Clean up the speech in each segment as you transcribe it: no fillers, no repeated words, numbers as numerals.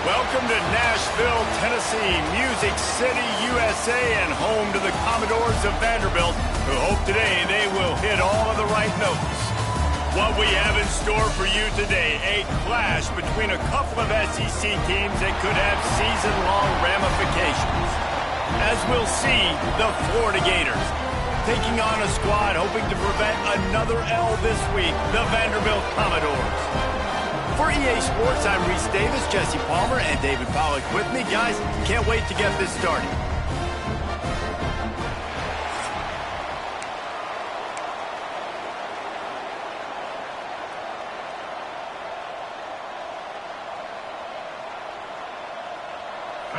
Welcome to Nashville, Tennessee, Music City, USA, and home to the Commodores of Vanderbilt, who hope today they will hit all of the right notes. What we have in store for you today, a clash between a couple of SEC teams that could have season-long ramifications. As we'll see, the Florida Gators taking on a squad hoping to prevent another L this week, the Vanderbilt Commodores. For EA Sports, I'm Reese Davis, Jesse Palmer, and David Pollack with me. Guys, can't wait to get this started.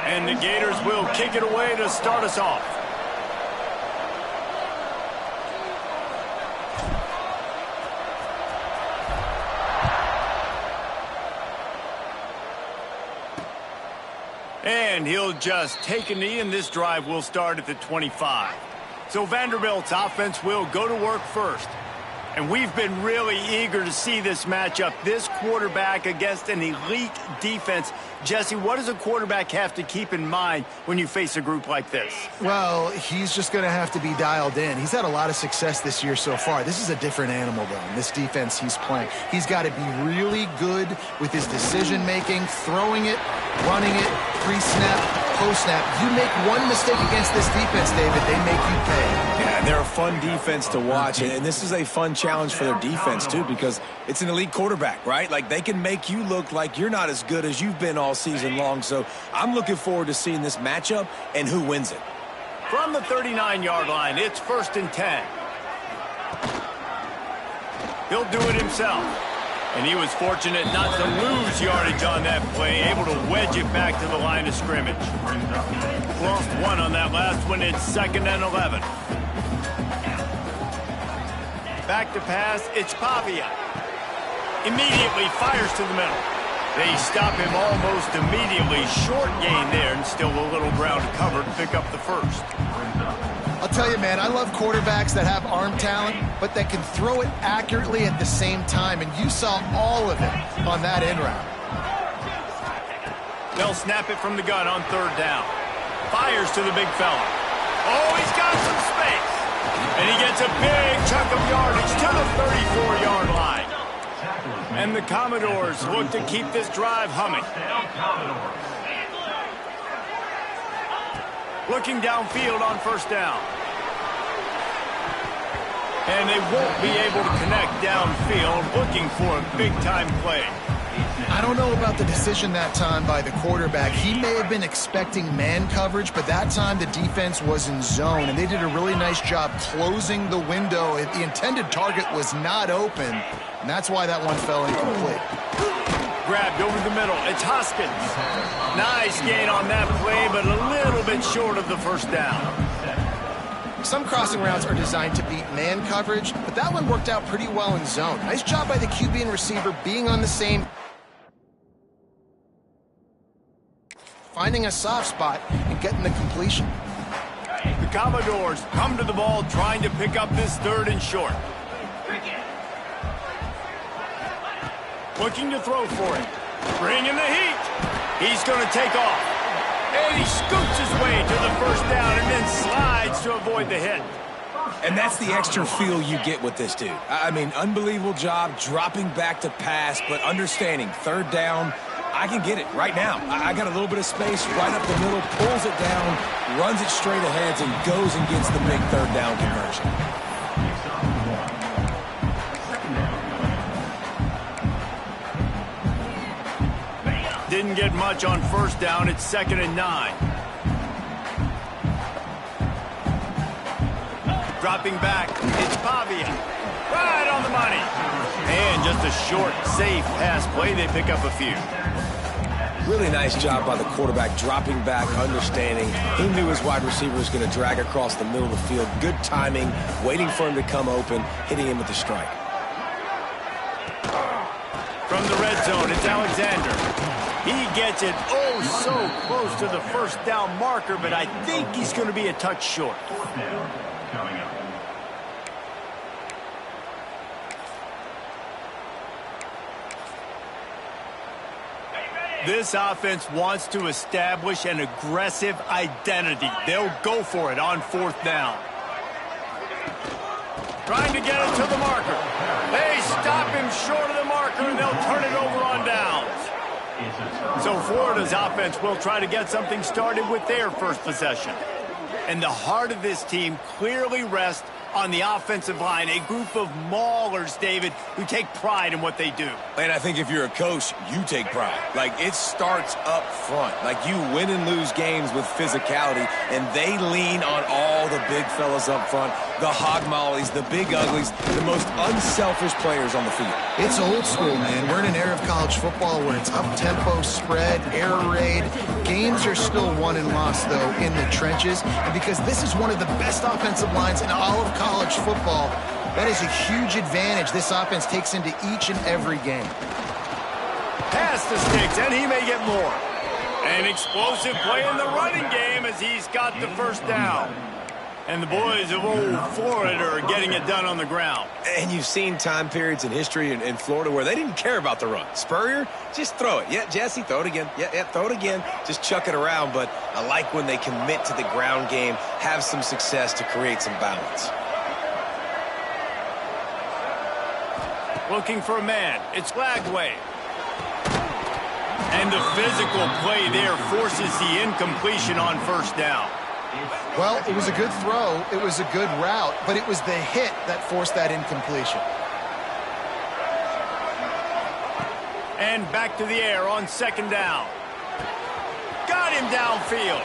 And the Gators will kick it away to start us off. And he'll just take a knee, and this drive will start at the 25. So Vanderbilt's offense will go to work first. And we've been really eager to see this matchup, this quarterback against an elite defense. Jesse, what does a quarterback have to keep in mind when you face a group like this? Well, he's just going to have to be dialed in. He's had a lot of success this year so far. This is a different animal, though, in this defense he's playing. He's got to be really good with his decision-making, throwing it, running it, pre-snap, post-snap. You make one mistake against this defense, David, they make you pay. Yeah, they're a fun defense to watch, and this is a fun challenge for their defense, too, because it's an elite quarterback, right? Like, they can make you look like you're not as good as you've been all season long, so I'm looking forward to seeing this matchup and who wins it. From the 39-yard line, it's 1st and 10. He'll do it himself. And he was fortunate not to lose yardage on that play, able to wedge it back to the line of scrimmage. Lost one on that last one. It's 2nd and 11. Back to pass, it's Pavia. Immediately fires to the middle. They stop him almost immediately. Short gain there, and still a little ground to cover to pick up the first. I'll tell you, man, I love quarterbacks that have arm talent, but that can throw it accurately at the same time, and you saw all of it on that in route. They'll snap it from the gun on 3rd down. Fires to the big fella. Oh, he's got some space. And he gets a big chunk of yardage to the 34-yard line. And the Commodores look to keep this drive humming. Looking downfield on 1st down. And they won't be able to connect downfield, looking for a big-time play. I don't know about the decision that time by the quarterback. He may have been expecting man coverage, but that time the defense was in zone, and they did a really nice job closing the window. The intended target was not open, and that's why that one fell incomplete. Grabbed over the middle. It's Hoskins. Nice gain on that play, but a little bit short of the 1st down. Some crossing routes are designed to beat man coverage, but that one worked out pretty well in zone. Nice job by the QB and receiver being on the same, finding a soft spot and getting the completion. The Commodores come to the ball trying to pick up this 3rd and short. Looking to throw for it. Bringing the heat. He's going to take off. And he scoots his way to the 1st down and then slides to avoid the hit. And that's the extra feel you get with this dude. I mean, unbelievable job dropping back to pass, but understanding 3rd down, I can get it right now. I got a little bit of space right up the middle, pulls it down, runs it straight ahead, and goes and gets the big 3rd down conversion. Didn't get much on 1st down. It's 2nd and 9. Dropping back, it's Pavia. Right on the money. And just a short, safe pass play. They pick up a few. Really nice job by the quarterback, dropping back, understanding. He knew his wide receiver was going to drag across the middle of the field. Good timing, waiting for him to come open, hitting him with the strike. From the red zone, it's Alexander. He gets it oh so close to the 1st down marker, but I think he's going to be a touch short. This offense wants to establish an aggressive identity. They'll go for it on 4th down. Trying to get it to the marker. They stop him short of the marker, and they'll turn it over on downs. So Florida's offense will try to get something started with their first possession. And the heart of this team clearly rests on the offensive line, a group of maulers, David, who take pride in what they do. And I think if you're a coach, you take pride. Like, it starts up front. Like, you win and lose games with physicality, and they lean on all the big fellas up front, the hog mollies, the big uglies, the most unselfish players on the field. It's old school, man. We're in an era of college football where it's up-tempo, spread, air raid. Games are still won and lost, though, in the trenches. And because this is one of the best offensive lines in all of college football, that is a huge advantage this offense takes into each and every game. Pass the sticks, and he may get more. An explosive play in the running game as he's got the first down. And the boys of old Florida are getting it done on the ground. And you've seen time periods in history in Florida where they didn't care about the run. Spurrier, just throw it. Yeah, Jesse, throw it again. Yeah, throw it again. Just chuck it around. But I like when they commit to the ground game, have some success to create some balance. Looking for a man. It's Lagway. And the physical play there forces the incompletion on 1st down. Well, it was a good throw, it was a good route, but it was the hit that forced that incompletion. And back to the air on 2nd down. Got him downfield.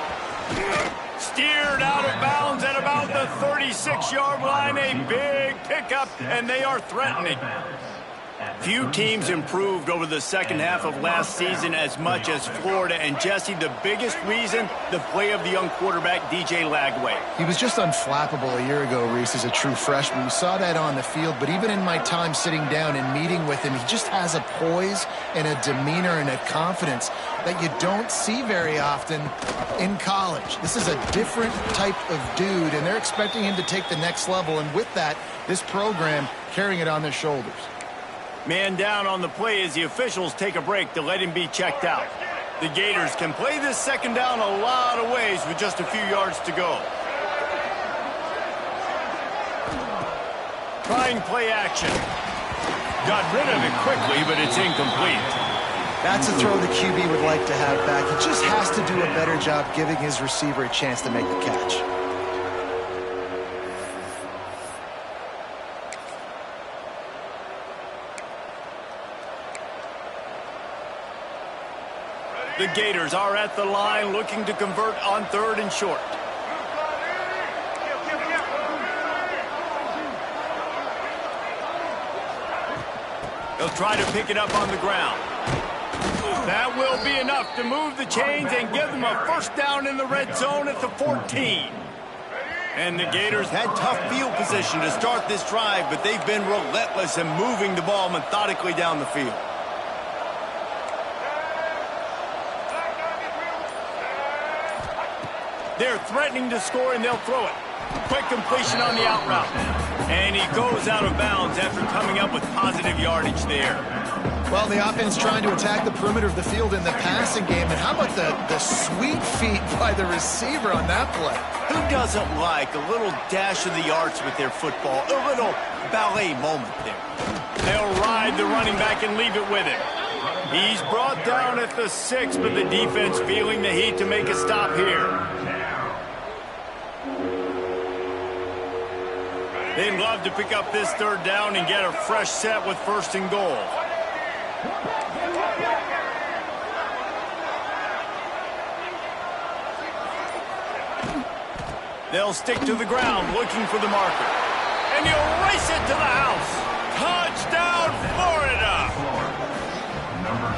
Steered out of bounds at about the 36-yard line. A big pickup, and they are threatening. Few teams improved over the second half of last season as much as Florida. And, Jesse, the biggest reason, the play of the young quarterback, DJ Lagway. He was just unflappable a year ago, Reese, as a true freshman. We saw that on the field, but even in my time sitting down and meeting with him, he just has a poise and a demeanor and a confidence that you don't see very often in college. This is a different type of dude, and they're expecting him to take the next level. And with that, this program carrying it on their shoulders. Man down on the play as the officials take a break to let him be checked out. The Gators can play this 2nd down a lot of ways with just a few yards to go. Trying play action. Got rid of it quickly, but it's incomplete. That's a throw the QB would like to have back. He just has to do a better job giving his receiver a chance to make the catch. The Gators are at the line looking to convert on 3rd and short. They'll try to pick it up on the ground. That will be enough to move the chains and give them a 1st down in the red zone at the 14. And the Gators had tough field position to start this drive, but they've been relentless in moving the ball methodically down the field. They're threatening to score, and they'll throw it. Quick completion on the out route. And he goes out of bounds after coming up with positive yardage there. Well, the offense trying to attack the perimeter of the field in the passing game. And how about the sweet feet by the receiver on that play? Who doesn't like a little dash of the arts with their football? A little ballet moment there. They'll ride the running back and leave it with him. He's brought down at the 6, but the defense feeling the heat to make a stop here. They'd love to pick up this 3rd down and get a fresh set with 1st and goal. They'll stick to the ground looking for the marker. And he'll race it to the house. Touchdown, Florida!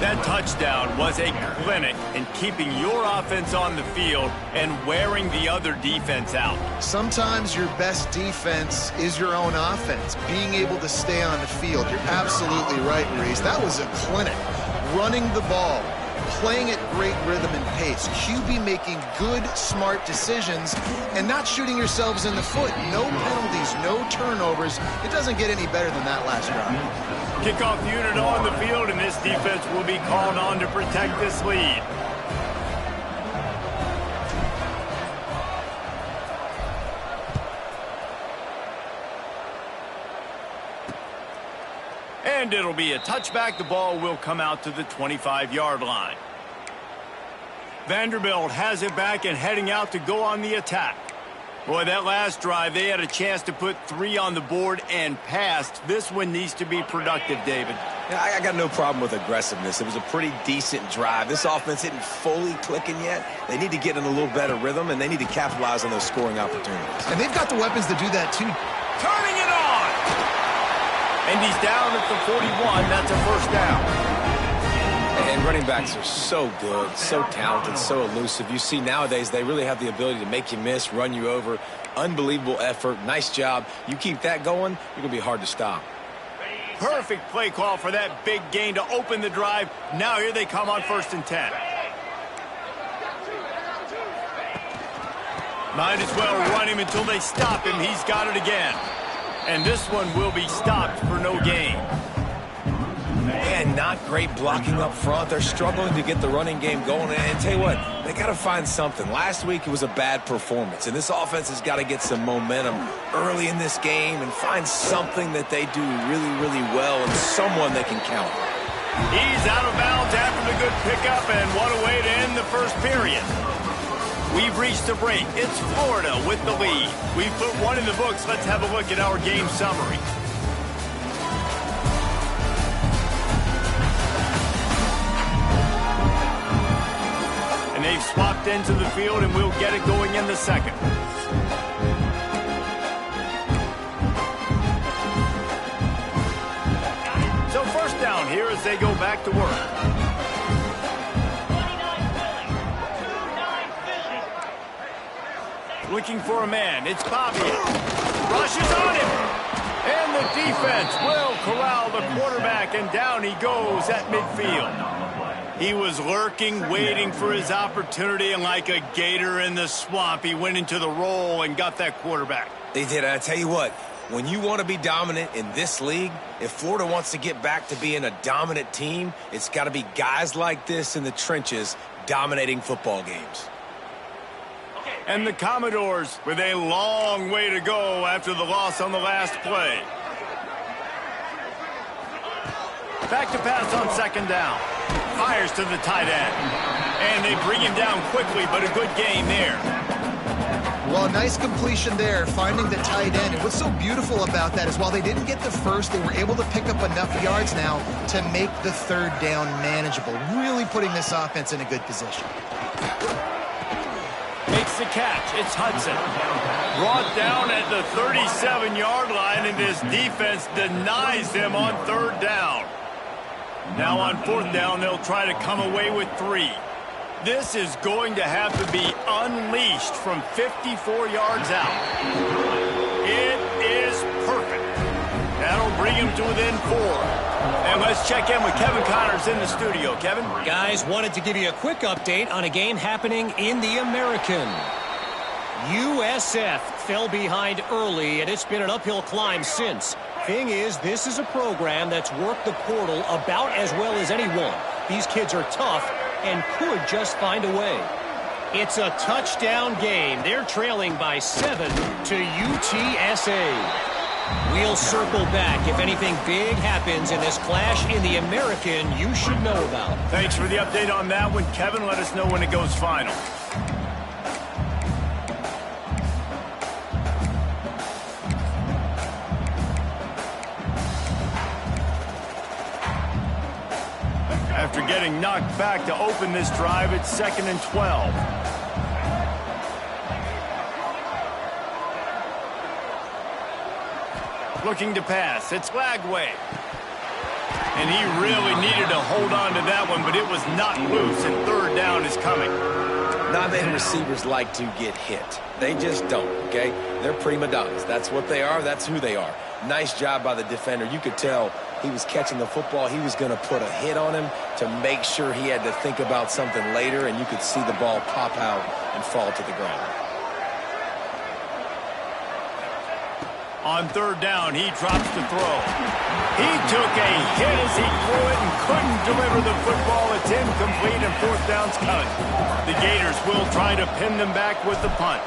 That touchdown was a clinic in keeping your offense on the field and wearing the other defense out. Sometimes your best defense is your own offense, being able to stay on the field. You're absolutely right, Reese. That was a clinic. Running the ball, playing at great rhythm and pace, QB making good, smart decisions, and not shooting yourselves in the foot. No penalties, no turnovers. It doesn't get any better than that last drive. Kickoff unit on the field, and this defense will be called on to protect this lead. And it'll be a touchback. The ball will come out to the 25-yard line. Vanderbilt has it back and heading out to go on the attack. Boy, that last drive, they had a chance to put 3 on the board and passed. This one needs to be productive, David. Yeah, I got no problem with aggressiveness. It was a pretty decent drive. This offense isn't fully clicking yet. They need to get in a little better rhythm, and they need to capitalize on those scoring opportunities. And they've got the weapons to do that, too. Turning it on! And he's down at the 41. That's a first down. And running backs are so good, so talented, so elusive. You see nowadays they really have the ability to make you miss, run you over. Unbelievable effort. Nice job. You keep that going, you're going to be hard to stop. Perfect play call for that big gain to open the drive. Now here they come on 1st and 10. Might as well run him until they stop him. He's got it again. And this one will be stopped for no gain. Man, not great blocking up front. They're struggling to get the running game going. And tell you what, they got to find something. Last week it was a bad performance, and this offense has got to get some momentum early in this game and find something that they do really, really well and someone they can count on. He's out of bounds after the good pickup, and what a way to end the first period. We've reached a break. It's Florida with the lead. We've put one in the books. Let's have a look at our game summary. They've swapped into the field, and we'll get it going in the second. So first down here as they go back to work. Looking for a man. It's Bobby. Rushes on him. And the defense will corral the quarterback, and down he goes at midfield. He was lurking, waiting for his opportunity, and like a gator in the swamp, he went into the roll and got that quarterback. They did. I tell you what, when you want to be dominant in this league, if Florida wants to get back to being a dominant team, it's got to be guys like this in the trenches dominating football games. And the Commodores with a long way to go after the loss on the last play. Back to pass on 2nd down. Fires to the tight end. And they bring him down quickly, but a good gain there. Well, nice completion there, finding the tight end. And what's so beautiful about that is while they didn't get the first, they were able to pick up enough yards now to make the 3rd down manageable. Really putting this offense in a good position. Makes the catch. It's Hudson. Brought down at the 37-yard line, and this defense denies them on 3rd down. Now on 4th down, they'll try to come away with 3. This is going to have to be unleashed from 54 yards out. It is perfect. That'll bring him to within 4. And let's check in with Kevin Connors in the studio. Kevin? Guys, wanted to give you a quick update on a game happening in the American. USF fell behind early, and it's been an uphill climb since. Thing is, this is a program that's worked the portal about as well as anyone. These kids are tough and could just find a way. It's a touchdown game. They're trailing by 7 to UTSA. We'll circle back if anything big happens in this clash in the American you should know about. Thanks for the update on that one, Kevin. Let us know when it goes final. After getting knocked back to open this drive, it's 2nd and 12. Looking to pass. It's Lagway. And he really needed to hold on to that one, but it was not loose, and 3rd down is coming. Non-man receivers like to get hit. They just don't, okay? They're prima donnas. That's what they are. That's who they are. Nice job by the defender. You could tell he was catching the football. He was going to put a hit on him to make sure he had to think about something later, and you could see the ball pop out and fall to the ground. On 3rd down, he drops to throw. He took a hit as he threw it and couldn't deliver the football. It's incomplete and fourth down's coming. The Gators will try to pin them back with the punt.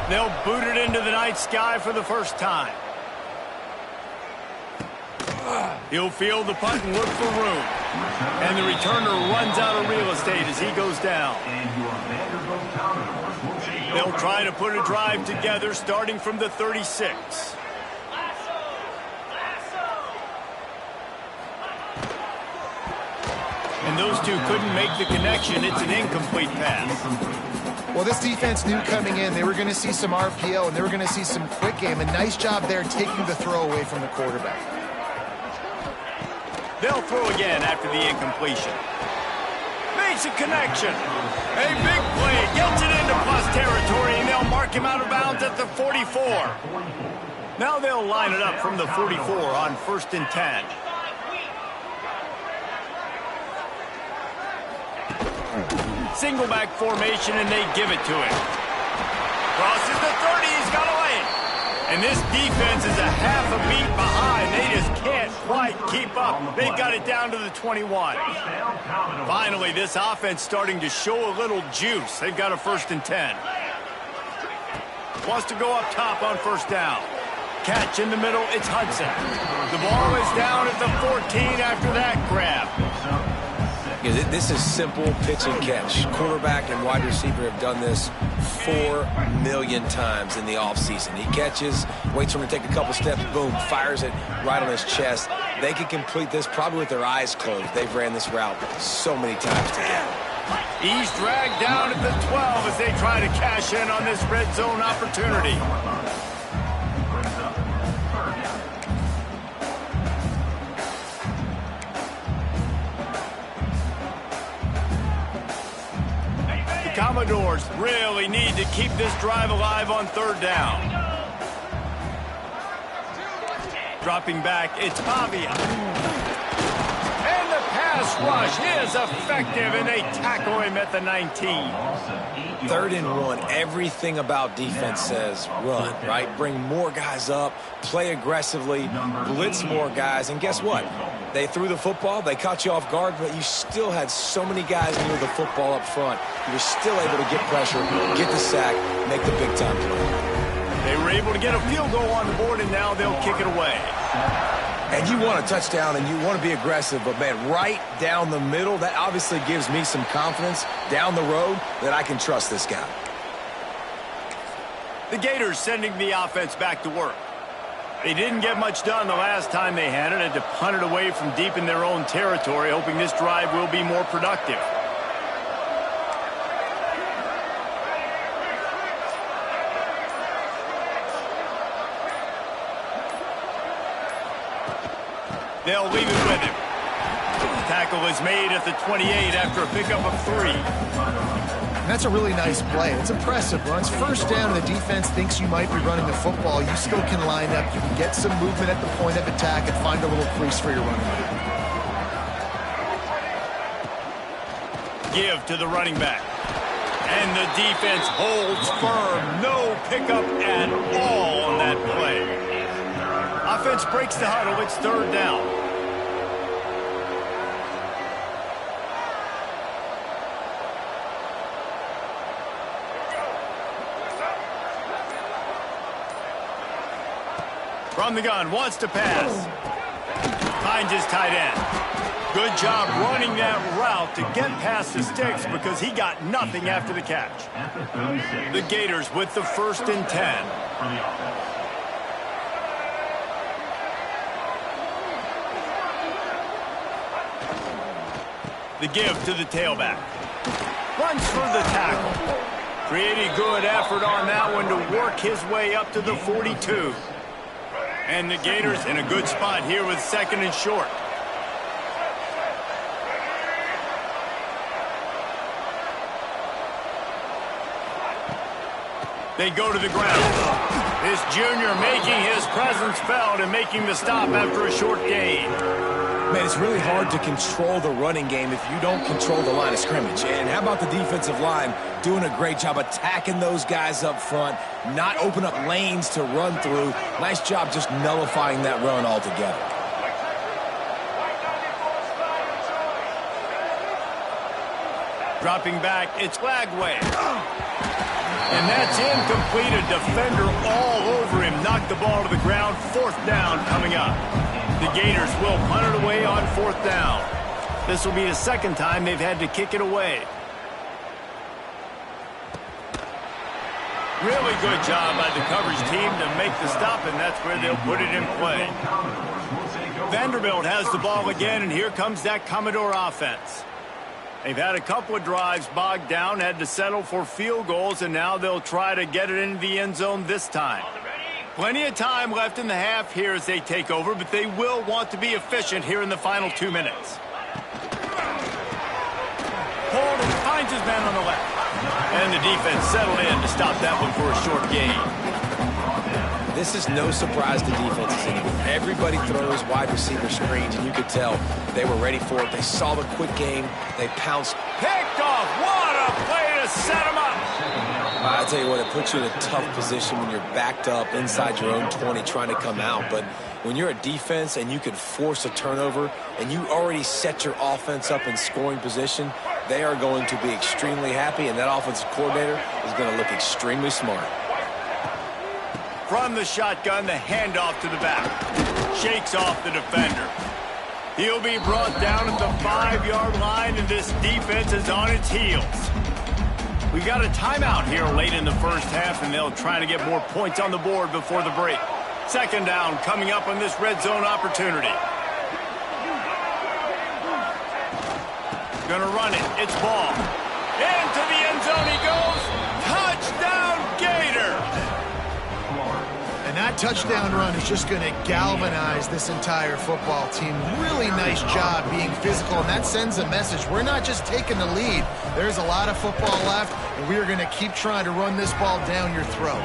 They'll boot it into the night sky for the first time. He'll field the punt and look for room. And the returner runs out of real estate as he goes down. They'll try to put a drive together starting from the 36. And those two couldn't make the connection. It's an incomplete pass. Well, this defense knew coming in they were going to see some RPO and they were going to see some quick game. A nice job there taking the throw away from the quarterback. They'll throw again after the incompletion. Makes a connection. A big play. Gets it into plus territory, and they'll mark him out of bounds at the 44. Now they'll line it up from the 44 on 1st and 10. Single back formation, and they give it to him. Crosses the 30. He's got a lane. And this defense is a half a beat behind. They just can't quite keep up. They've got it down to the 21. Finally, this offense starting to show a little juice. They've got a 1st and 10. Wants to go up top on 1st down. Catch in the middle. It's Hudson. The ball is down at the 14 after that grab. This is simple pitch and catch. Quarterback and wide receiver have done this 4 million times in the offseason. He catches, waits for him to take a couple steps, boom, fires it right on his chest. They can complete this probably with their eyes closed. They've ran this route so many times together. He's dragged down at the 12 as they try to cash in on this red zone opportunity. Commodores really need to keep this drive alive on 3rd down. Dropping back, it's Pavia. And the pass rush is effective, and they tackle him at the 19. 3rd and 1, everything about defense says run, right? Bring more guys up, play aggressively, blitz more guys, and guess what? They threw the football, they caught you off guard, but you still had so many guys near the football up front. You were still able to get pressure, get the sack, make the big-time play. They were able to get a field goal on the board, and now they'll kick it away. And you want a touchdown, and you want to be aggressive, but, man, right down the middle, that obviously gives me some confidence down the road that I can trust this guy. The Gators sending the offense back to work. They didn't get much done the last time they had it, had to punt it away from deep in their own territory, hoping this drive will be more productive. They'll leave it with him. Tackle is made at the 28 after a pickup of 3. And that's a really nice play. It's impressive. Runs 1st down and the defense thinks you might be running the football. You still can line up. You can get some movement at the point of attack and find a little crease for your running back. Give to the running back. And the defense holds firm. No pickup at all on that play. Offense breaks the huddle. It's 3rd down. From the gun, wants to pass. Finds his tight end. Good job running that route to get past the sticks because he got nothing after the catch. The Gators with the 1st and 10. The give to the tailback. Runs for the tackle. Pretty good effort on that one to work his way up to the 42. And the Gators in a good spot here with 2nd and short. They go to the ground. This junior making his presence felt and making the stop after a short gain. Man, it's really hard to control the running game if you don't control the line of scrimmage. And how about the defensive line doing a great job attacking those guys up front, not open up lanes to run through. Nice job just nullifying that run altogether. Dropping back, it's Lagway. And that's incomplete. A defender all over him. Knocked the ball to the ground. 4th down coming up. The Gators will punt it away on 4th down. This will be the 2nd time they've had to kick it away. Really good job by the coverage team to make the stop, and that's where they'll put it in play. Vanderbilt has the ball again, and here comes that Commodore offense. They've had a couple of drives bogged down, had to settle for field goals, and now they'll try to get it into the end zone this time. Plenty of time left in the half here as they take over, but they will want to be efficient here in the final 2 minutes. Holden finds his man on the left. And the defense settled in to stop that one for a short gain. This is no surprise to defenses anymore. Everybody throws wide receiver screens, and you could tell they were ready for it. They saw the quick game. They pounced. Picked off. What a play to set him up. I tell you what, it puts you in a tough position when you're backed up inside your own 20 trying to come out. But when you're a defense and you can force a turnover and you already set your offense up in scoring position, they are going to be extremely happy, and that offensive coordinator is going to look extremely smart. From the shotgun, the handoff to the back. Shakes off the defender. He'll be brought down at the 5-yard line, and this defense is on its heels. We got a timeout here late in the first half, and they'll try to get more points on the board before the break. 2nd down coming up on this red zone opportunity. Gonna run it. It's Ball. Into the end zone he goes. Touchdown, Gator! And that touchdown run is just going to galvanize this entire football team. Really nice job being physical, and that sends a message. We're not just taking the lead. There's a lot of football left, and we are going to keep trying to run this ball down your throat.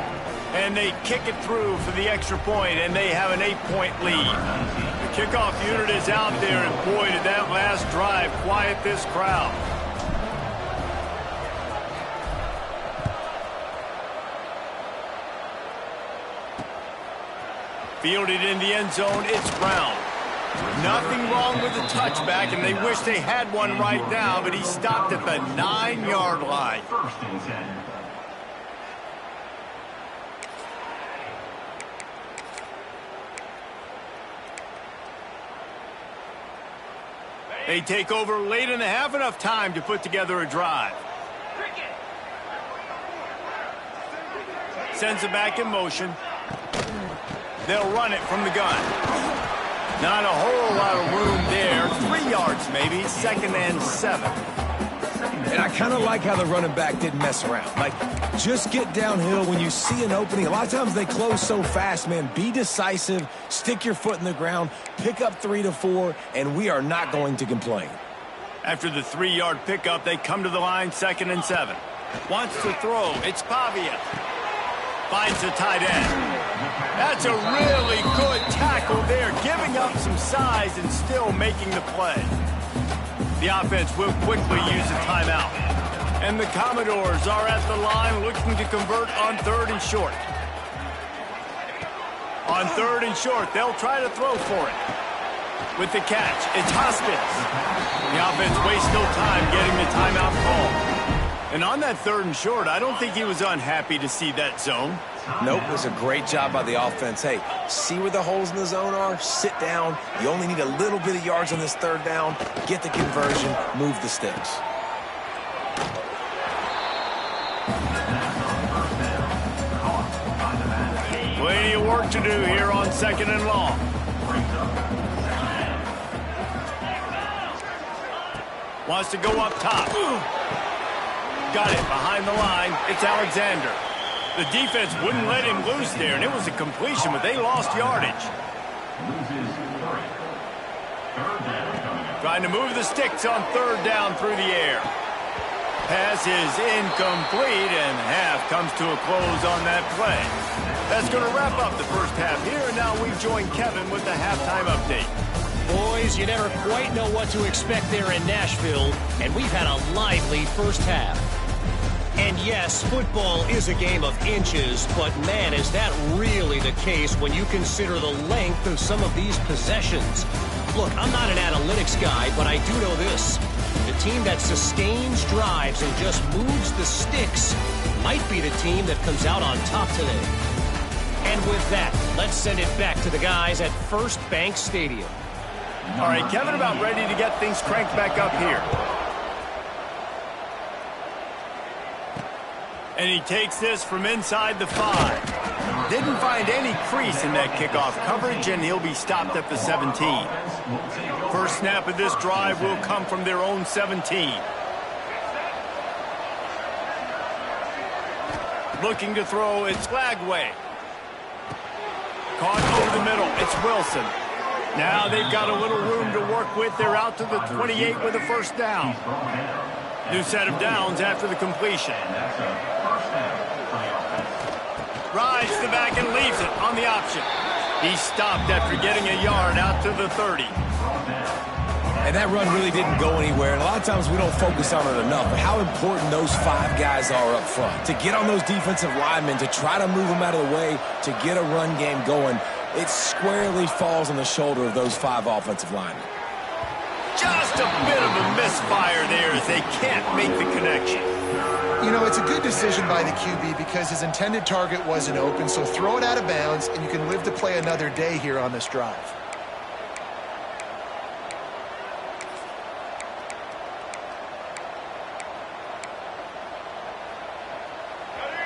And they kick it through for the extra point, and they have an 8-point lead. The kickoff unit is out there, and boy, did that last drive quiet this crowd. Fielded in the end zone, it's Brown. Nothing wrong with the touchback, and they wish they had one right now, but he stopped at the 9-yard line. They take over late in the half, enough time to put together a drive. Sends it back in motion. They'll run it from the gun. Not a whole lot of room there. 3 yards maybe, 2nd and 7. And I kind of like how the running back didn't mess around. Like, just get downhill when you see an opening. A lot of times they close so fast, man. Be decisive, stick your foot in the ground, pick up 3 to 4, and we are not going to complain. After the 3-yard pickup, they come to the line, 2nd and 7. Wants to throw. It's Pavia. Finds the tight end. That's a really good tackle there, giving up some size and still making the play. The offense will quickly use a timeout. And the Commodores are at the line looking to convert on 3rd and short. On 3rd and short, they'll try to throw for it. With the catch, it's Hoskins. The offense wastes no time getting the timeout call. And on that 3rd and short, I don't think he was unhappy to see that zone. Nope, it was a great job by the offense. Hey, see where the holes in the zone are? Sit down. You only need a little bit of yards on this 3rd down. Get the conversion. Move the sticks. Plenty of work to do here on 2nd and long. Wants to go up top. Got it behind the line. It's Alexander. The defense wouldn't let him loose there, and it was a completion, but they lost yardage. Trying to move the sticks on 3rd down through the air. Pass is incomplete, and half comes to a close on that play. That's going to wrap up the first half here, and now we join Kevin with the halftime update. Boys, you never quite know what to expect there in Nashville, and we've had a lively first half. And yes, football is a game of inches, but man, is that really the case when you consider the length of some of these possessions. Look, I'm not an analytics guy, but I do know this. The team that sustains drives and just moves the sticks might be the team that comes out on top today. And with that, let's send it back to the guys at First Bank Stadium. All right, Kevin, about ready to get things cranked back up here. And he takes this from inside the 5. Didn't find any crease in that kickoff coverage, and he'll be stopped at the 17. First snap of this drive will come from their own 17. Looking to throw, it's Flagway. Caught over the middle, it's Wilson. Now they've got a little room to work with. They're out to the 28 with a first down. New set of downs after the completion. Rides the back and leaves it on the option. He stopped after getting a yard out to the 30. And that run really didn't go anywhere. And a lot of times we don't focus on it enough. But how important those 5 guys are up front. To get on those defensive linemen, to try to move them out of the way, to get a run game going, it squarely falls on the shoulder of those 5 offensive linemen. Just a bit of a misfire there as they can't make the connection. You know, it's a good decision by the QB because his intended target wasn't open, so throw it out of bounds, and you can live to play another day here on this drive.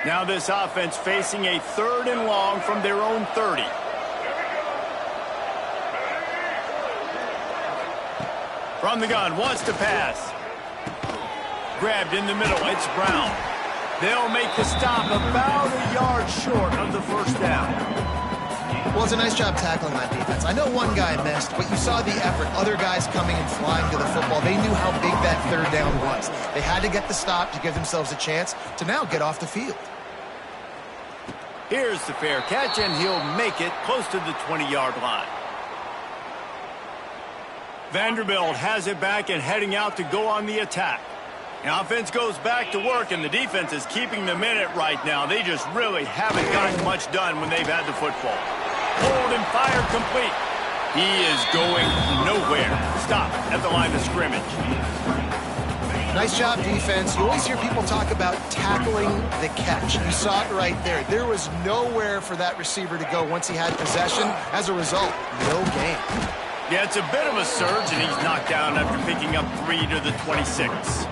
Now this offense facing a 3rd and long from their own 30. From the gun, wants to pass. Grabbed in the middle, it's Brown. They'll make the stop about a yard short of the first down. Well, it's a nice job tackling that defense. I know one guy missed, but you saw the effort. Other guys coming and flying to the football. They knew how big that 3rd down was. They had to get the stop to give themselves a chance to now get off the field. Here's the fair catch, and he'll make it close to the 20-yard line. Vanderbilt has it back and heading out to go on the attack. The offense goes back to work, and the defense is keeping them in it right now. They just really haven't gotten much done when they've had the football. Hold and fire complete. He is going nowhere. Stop at the line of scrimmage. Nice job, defense. You always hear people talk about tackling the catch. You saw it right there. There was nowhere for that receiver to go once he had possession. As a result, no gain. Yeah, it's a bit of a surge, and he's knocked down after picking up 3 to the 26.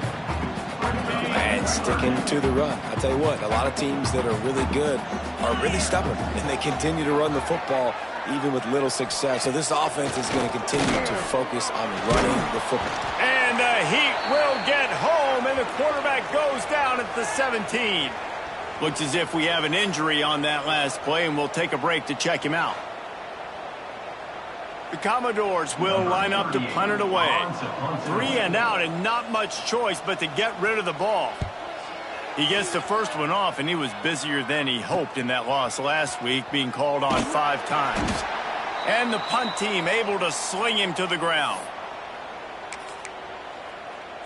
And sticking to the run. I'll tell you what, a lot of teams that are really good are really stubborn, and they continue to run the football even with little success. So this offense is going to continue to focus on running the football. And the Heat will get home, and the quarterback goes down at the 17. Looks as if we have an injury on that last play, and we'll take a break to check him out. The Commodores will line up to punt it away. 3 and out, and not much choice but to get rid of the ball. He gets the first one off, and he was busier than he hoped in that loss last week, being called on 5 times. And the punt team able to sling him to the ground.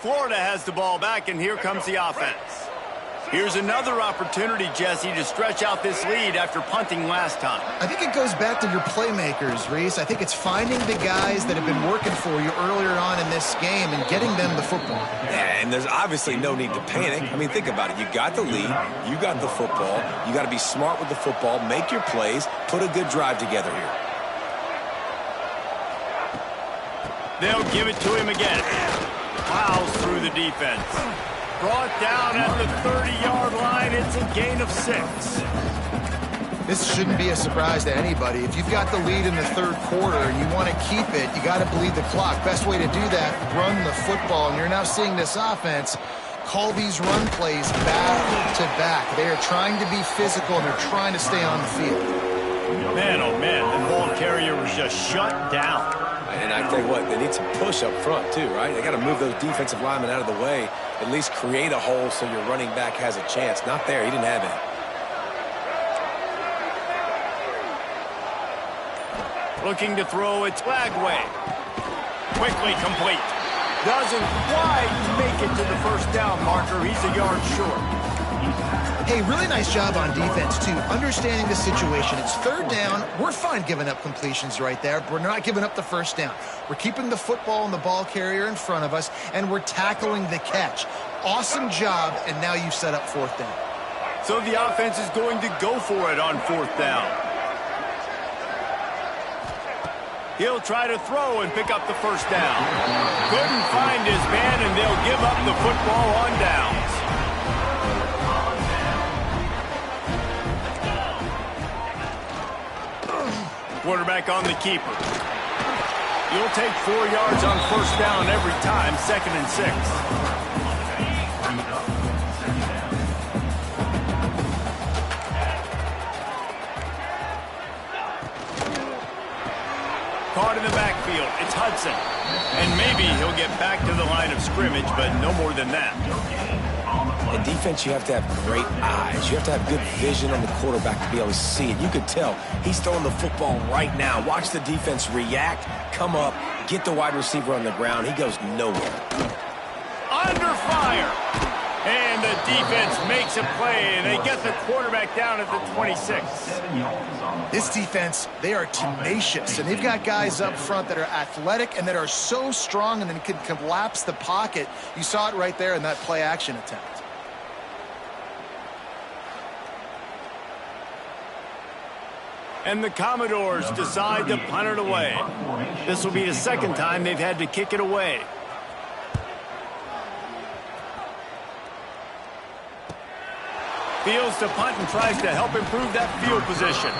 Florida has the ball back, and here comes the offense. Here's another opportunity, Jesse, to stretch out this lead after punting last time. I think it goes back to your playmakers, Reese. I think it's finding the guys that have been working for you earlier on in this game and getting them the football. Yeah, and there's obviously no need to panic. I mean, think about it. You got the lead. You got the football. You got to be smart with the football. Make your plays. Put a good drive together here. They'll give it to him again. Plows through the defense. Brought down at the 30-yard line. It's a gain of 6. This shouldn't be a surprise to anybody. If you've got the lead in the 3rd quarter and you want to keep it, you got to bleed the clock. Best way to do that, run the football. And you're now seeing this offense call these run plays back to back. They are trying to be physical, and they're trying to stay on the field. Man, oh man, the ball carrier was just shut down. And I tell you what, they need some push up front too, right? They got to move those defensive linemen out of the way, at least create a hole so your running back has a chance. Not there. He didn't have it. Looking to throw, it's Flagway. Quickly complete. Doesn't quite make it to the first down marker. He's a yard short. Hey, really nice job on defense, too, understanding the situation. It's third down. We're fine giving up completions right there, but we're not giving up the first down. We're keeping the football and the ball carrier in front of us, and we're tackling the catch. Awesome job, and now you've set up fourth down. So the offense is going to go for it on fourth down. He'll try to throw and pick up the first down. Couldn't find his man, and they'll give up the football on downs. Quarterback on the keeper. You'll take 4 yards on first down every time, 2nd and 6. Caught in the backfield. It's Hudson. And maybe he'll get back to the line of scrimmage, but no more than that. In defense, you have to have great eyes. You have to have good vision on the quarterback to be able to see it. You could tell he's throwing the football right now. Watch the defense react, come up, get the wide receiver on the ground. He goes nowhere. Under fire. And the defense makes a play, and they get the quarterback down at the 26. This defense, they are tenacious, and they've got guys up front that are athletic and that are so strong and then can collapse the pocket. You saw it right there in that play-action attempt. And the Commodores decide to punt it away. This will be the second time they've had to kick it away. Fields to punt and tries to help improve that field position.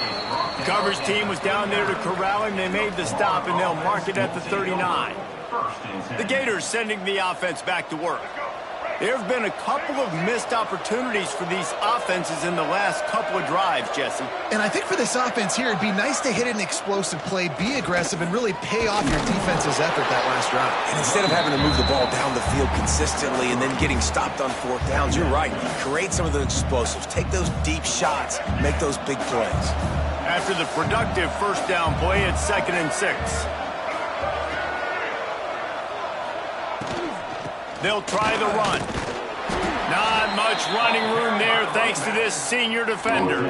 The coverage team was down there to corral him. They made the stop, and they'll mark it at the 39. The Gators sending the offense back to work. There have been a couple of missed opportunities for these offenses in the last couple of drives, Jesse. And I think for this offense here, it'd be nice to hit an explosive play, be aggressive, and really pay off your defense's effort that last drive. And instead of having to move the ball down the field consistently and then getting stopped on fourth downs, you're right. Create some of the explosives. Take those deep shots. Make those big plays. After the productive first down play, it's 2nd and 6. They'll try the run. Not much running room there thanks to this senior defender.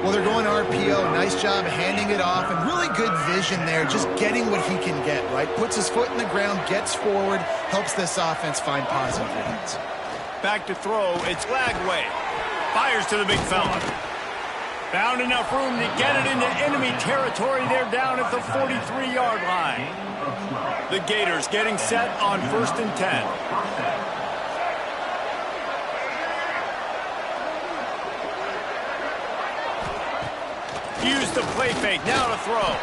Well, they're going RPO. Nice job handing it off, and really good vision there, just getting what he can get, right? Puts his foot in the ground, gets forward, helps this offense find positive hits. Back to throw, it's Lagway. Fires to the big fella. Found enough room to get it into enemy territory. They're down at the 43-yard line. The Gators getting set on 1st and 10. Use the play fake, now to throw.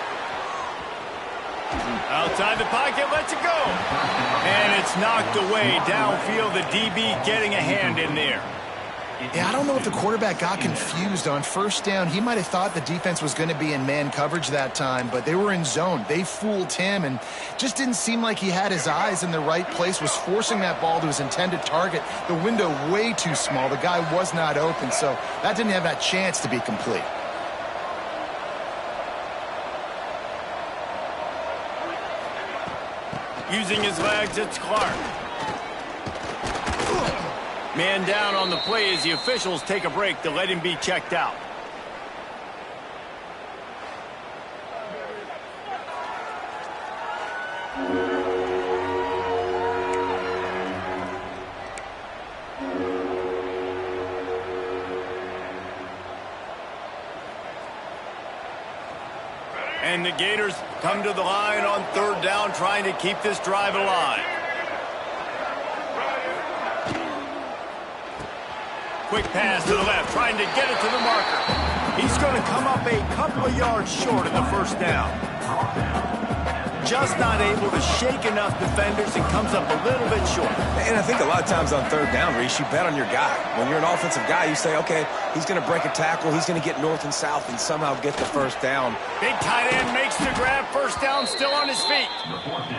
Outside the pocket, lets it go. And it's knocked away downfield. The DB getting a hand in there. Yeah, I don't know if the quarterback got confused on first down. He might have thought the defense was going to be in man coverage that time, but they were in zone. They fooled him and just didn't seem like he had his eyes in the right place, was forcing that ball to his intended target. The window way too small. The guy was not open, so that didn't have that chance to be complete. Using his legs, it's Clark. Man down on the play as the officials take a break to let him be checked out. And the Gators come to the line on 3rd down, trying to keep this drive alive. Quick pass to the left, trying to get it to the marker. He's going to come up a couple of yards short of the first down. Just not able to shake enough defenders and comes up a little bit short. And I think a lot of times on 3rd down, Reese, you bet on your guy. When you're an offensive guy, you say, okay, he's going to break a tackle, he's going to get north and south and somehow get the first down. Big tight end makes the grab, first down, still on his feet.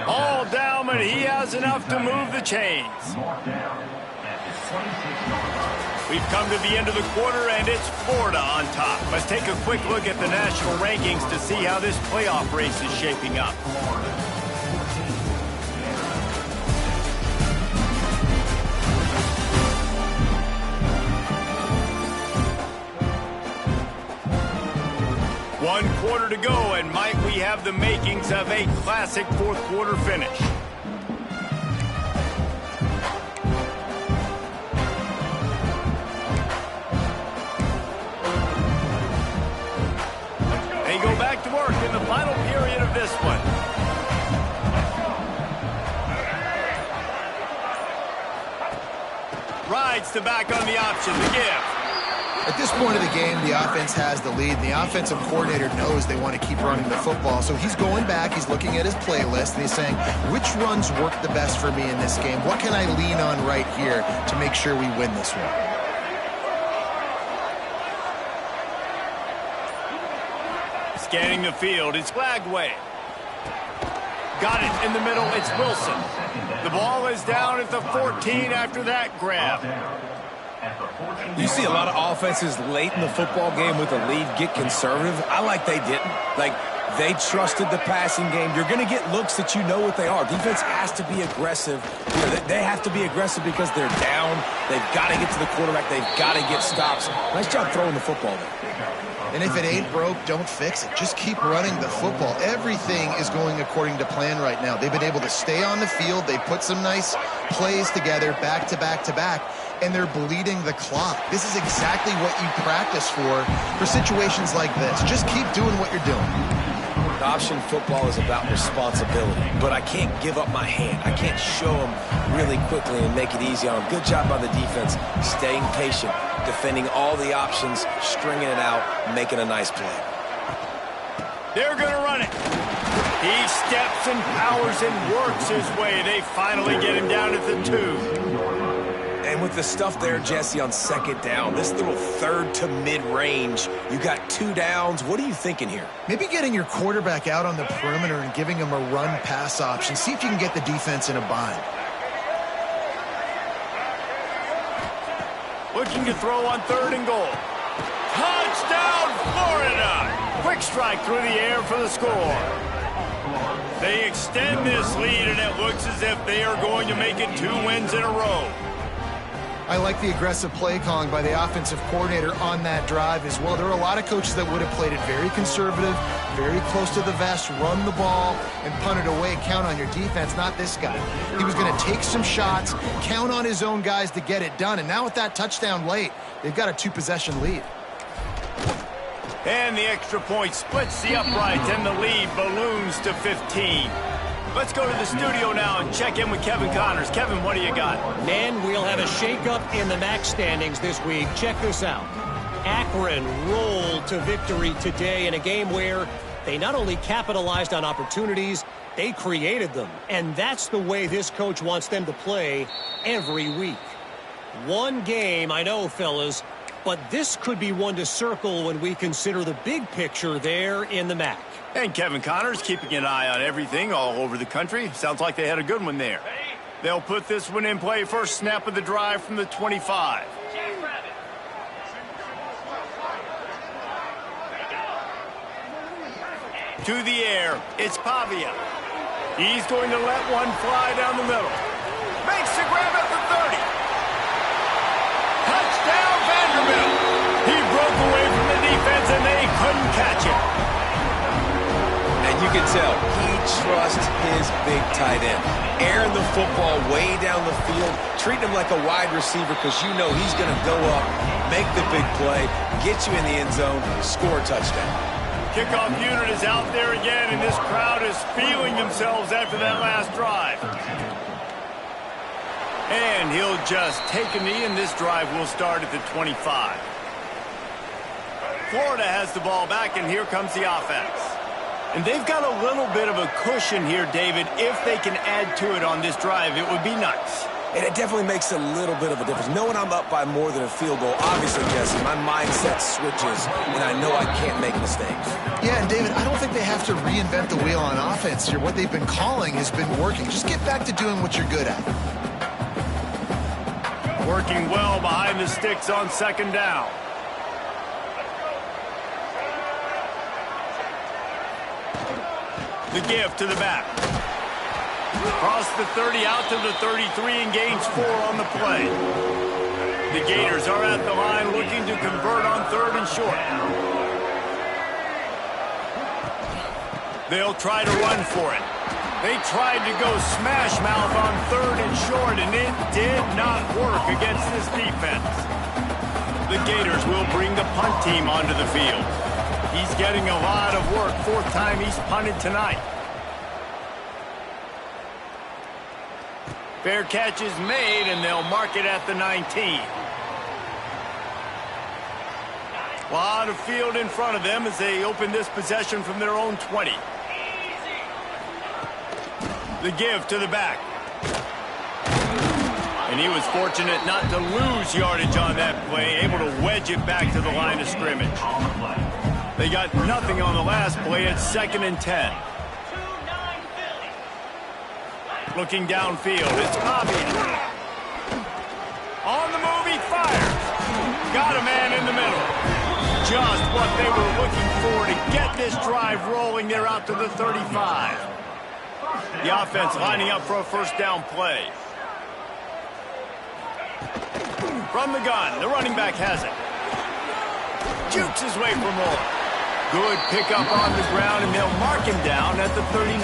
All down, but he has enough to move the chains. We've come to the end of the quarter, and it's Florida on top. Let's take a quick look at the national rankings to see how this playoff race is shaping up. quarter to go, and might we have the makings of a classic fourth quarter finish. They go back to work in the final period of this one. Rides to back on the option, the give. At this point of the game, the offense has the lead. The offensive coordinator knows they want to keep running the football. So he's going back, he's looking at his playlist, and he's saying, which runs work the best for me in this game? What can I lean on right here to make sure we win this one? Scanning the field, it's Glagway. Got it in the middle, it's Wilson. The ball is down at the 14 after that grab. You see a lot of offenses late in the football game with a lead get conservative. I like they didn't. Like, they trusted the passing game. You're going to get looks that you know what they are. Defense has to be aggressive. You know, they have to be aggressive because they're down. They've got to get to the quarterback. They've got to get stops. Nice job throwing the football there. And if it ain't broke, don't fix it. Just keep running the football. Everything is going according to plan right now. They've been able to stay on the field. They put some nice plays together, back to back to back, and they're bleeding the clock. This is exactly what you practice for situations like this. Just keep doing what you're doing. Option football is about responsibility, but I can't give up my hand. I can't show them really quickly and make it easy on them. Good job by the defense, staying patient, defending all the options, stringing it out, making a nice play. They're going to run it. He steps and powers and works his way. They finally get him down at the 2. And with the stuff there, Jesse, on second down, this little third to mid-range, you got 2 downs. What are you thinking here? Maybe getting your quarterback out on the perimeter and giving him a run-pass option. See if you can get the defense in a bind. Looking to throw on 3rd and goal. Touchdown, Florida! Quick strike through the air for the score. They extend this lead, and it looks as if they are going to make it 2 wins in a row. I like the aggressive play calling by the offensive coordinator on that drive as well. There are a lot of coaches that would have played it very conservative, very close to the vest, run the ball, and punt it away. Count on your defense, not this guy. He was going to take some shots, count on his own guys to get it done. And now with that touchdown late, they've got a 2-possession lead. And the extra point splits the uprights, and the lead balloons to 15. Let's go to the studio now and check in with Kevin Connors. Kevin, what do you got? Man, we'll have a shakeup in the MAC standings this week. Check this out. Akron rolled to victory today in a game where they not only capitalized on opportunities, they created them. And that's the way this coach wants them to play every week. One game, I know, fellas, but this could be one to circle when we consider the big picture there in the MAC. And Kevin Connors keeping an eye on everything all over the country. Sounds like they had a good one there. They'll put this one in play. First snap of the drive from the 25. To the air, it's Pavia. He's going to let one fly down the middle. Makes the grab at the 30. Touchdown, Vanderbilt. He broke away from the defense, and they couldn't catch him. And you can tell he trusts his big tight end. Airing the football way down the field, treat him like a wide receiver because you know he's going to go up, make the big play, get you in the end zone, score a touchdown. Kickoff unit is out there again, and this crowd is feeling themselves after that last drive. And he'll just take a knee, and this drive will start at the 25. Florida has the ball back, and here comes the offense. And they've got a little bit of a cushion here, David. If they can add to it on this drive, it would be nice. And it definitely makes a little bit of a difference. Knowing I'm up by more than a field goal, obviously, Jesse, my mindset switches, and I know I can't make mistakes. Yeah, and David, I don't think they have to reinvent the wheel on offense here. What they've been calling has been working. Just get back to doing what you're good at. Working well behind the sticks on second down. The give to the back. Across the 30 out to the 33 and gains 4 on the play. The Gators are at the line looking to convert on 3rd and short. They'll try to run for it. They tried to go smash mouth on 3rd and short, and it did not work against this defense. The Gators will bring the punt team onto the field. He's getting a lot of work, 4th time he's punted tonight. Fair catch is made, and they'll mark it at the 19. A lot of field in front of them as they open this possession from their own 20. The give to the back. And he was fortunate not to lose yardage on that play, able to wedge it back to the line of scrimmage. They got nothing on the last play at 2nd and 10. Looking downfield, it's Fabian. On the move, he fires. Got a man in the middle. Just what they were looking for to get this drive rolling. They're out to the 35. The offense lining up for a 1st down play. From the gun, the running back has it. Jukes his way for more. Good pickup on the ground, and they'll mark him down at the 39.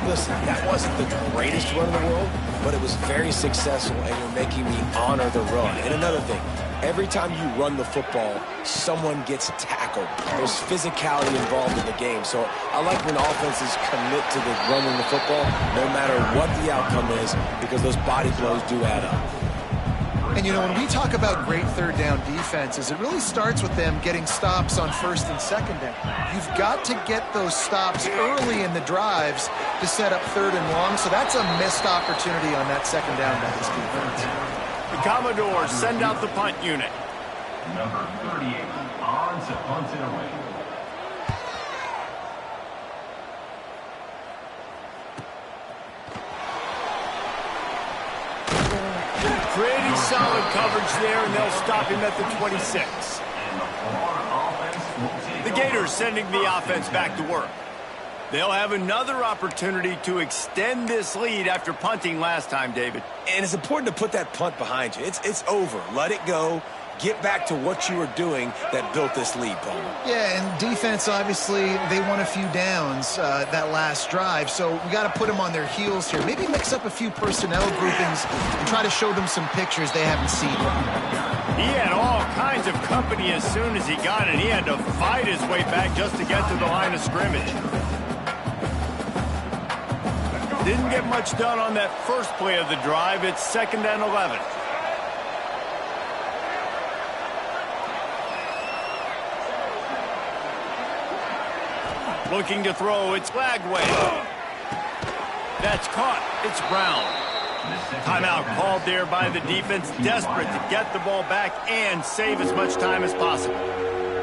Listen, that wasn't the greatest run in the world, but it was very successful, and you're making me honor the run. And another thing, every time you run the football, someone gets tackled. There's physicality involved in the game. So I like when offenses commit to the running the football, no matter what the outcome is, because those body blows do add up. And, you know, when we talk about great 3rd down defenses, it really starts with them getting stops on 1st and 2nd down. You've got to get those stops early in the drives to set up 3rd and long, so that's a missed opportunity on that 2nd down by this defense. The Commodores send out the punt unit. Number 38 on to punt it away. Pretty solid coverage there, and they'll stop him at the 26. The Gators sending the offense back to work. They'll have another opportunity to extend this lead after punting last time, David. And it's important to put that punt behind you. It's over. Let it go. Get back to what you were doing that built this lead, Paul. Yeah, and defense, obviously, they won a few downs that last drive, so we got to put them on their heels here. Maybe mix up a few personnel groupings and try to show them some pictures they haven't seen yet. He had all kinds of company as soon as he got it. He had to fight his way back just to get to the line of scrimmage. Didn't get much done on that first play of the drive. It's 2nd and 11. Looking to throw, it's Lagway. That's caught. It's Brown. Timeout called there by the defense, desperate to get the ball back and save as much time as possible.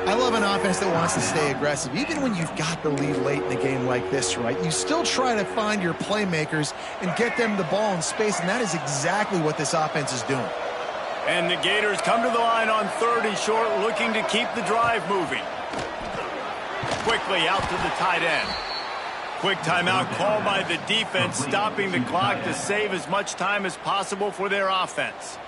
I love an offense that wants to stay aggressive. Even when you've got the lead late in the game like this, right, you still try to find your playmakers and get them the ball in space, and that is exactly what this offense is doing. And the Gators come to the line on 3rd and short, looking to keep the drive moving. Quickly out to the tight end. Quick timeout called by the defense, stopping the clock to save as much time as possible for their offense.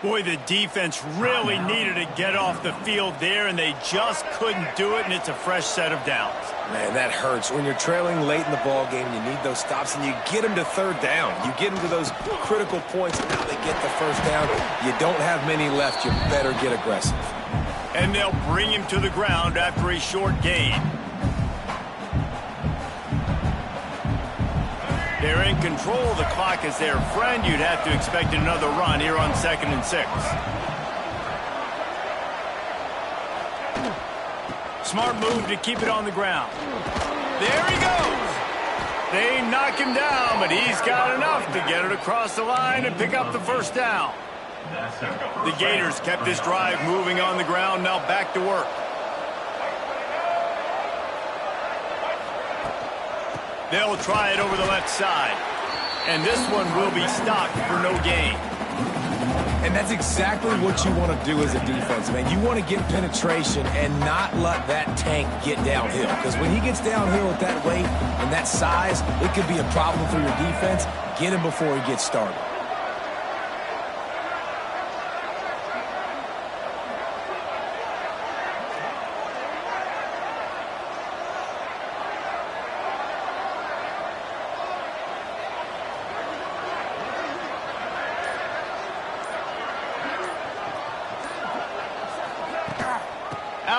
Boy, the defense really needed to get off the field there, and they just couldn't do it, and it's a fresh set of downs. Man, that hurts. When you're trailing late in the ball game, you need those stops, and you get them to 3rd down. You get them to those critical points, and now they get the 1st down. You don't have many left. You better get aggressive. And they'll bring him to the ground after a short gain. They're in control of the clock as their friend. You'd have to expect another run here on 2nd and 6. Smart move to keep it on the ground. There he goes. They knock him down, but he's got enough to get it across the line and pick up the 1st down. The Gators kept this drive moving on the ground, now back to work. They'll try it over the left side. And this one will be stopped for no gain. And that's exactly what you want to do as a defense, man. You want to get penetration and not let that tank get downhill. Because when he gets downhill at that weight and that size, it could be a problem for your defense. Get him before he gets started.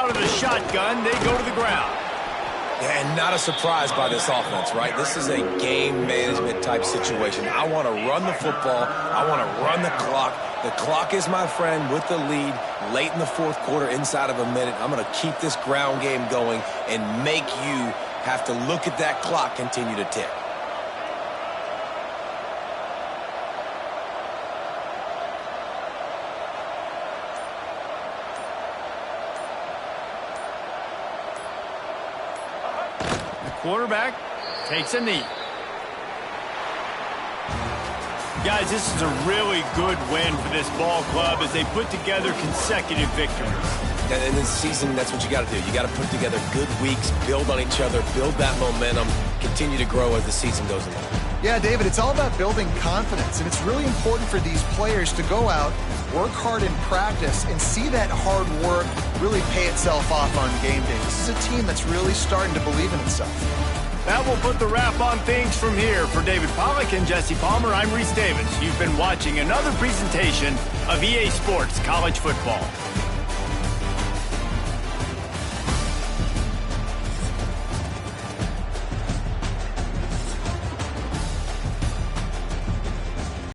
out of the shotgun. They go to the ground. Yeah, and not a surprise by this offense, right? This is a game management type situation. I want to run the football. I want to run the clock. The clock is my friend with the lead late in the fourth quarter, inside of a minute. I'm going to keep this ground game going and make you have to look at that clock continue to tick. Quarterback takes a knee. Guys, this is a really good win for this ball club as they put together consecutive victories. And in this season, that's what you got to do. You got to put together good weeks, build on each other, build that momentum, continue to grow as the season goes along. Yeah, David, it's all about building confidence, and it's really important for these players to go out, work hard in practice, and see that hard work really pay itself off on game day. This is a team that's really starting to believe in itself. That will put the wrap on things from here. For David Pollack and Jesse Palmer, I'm Reese Davis. You've been watching another presentation of EA Sports College Football.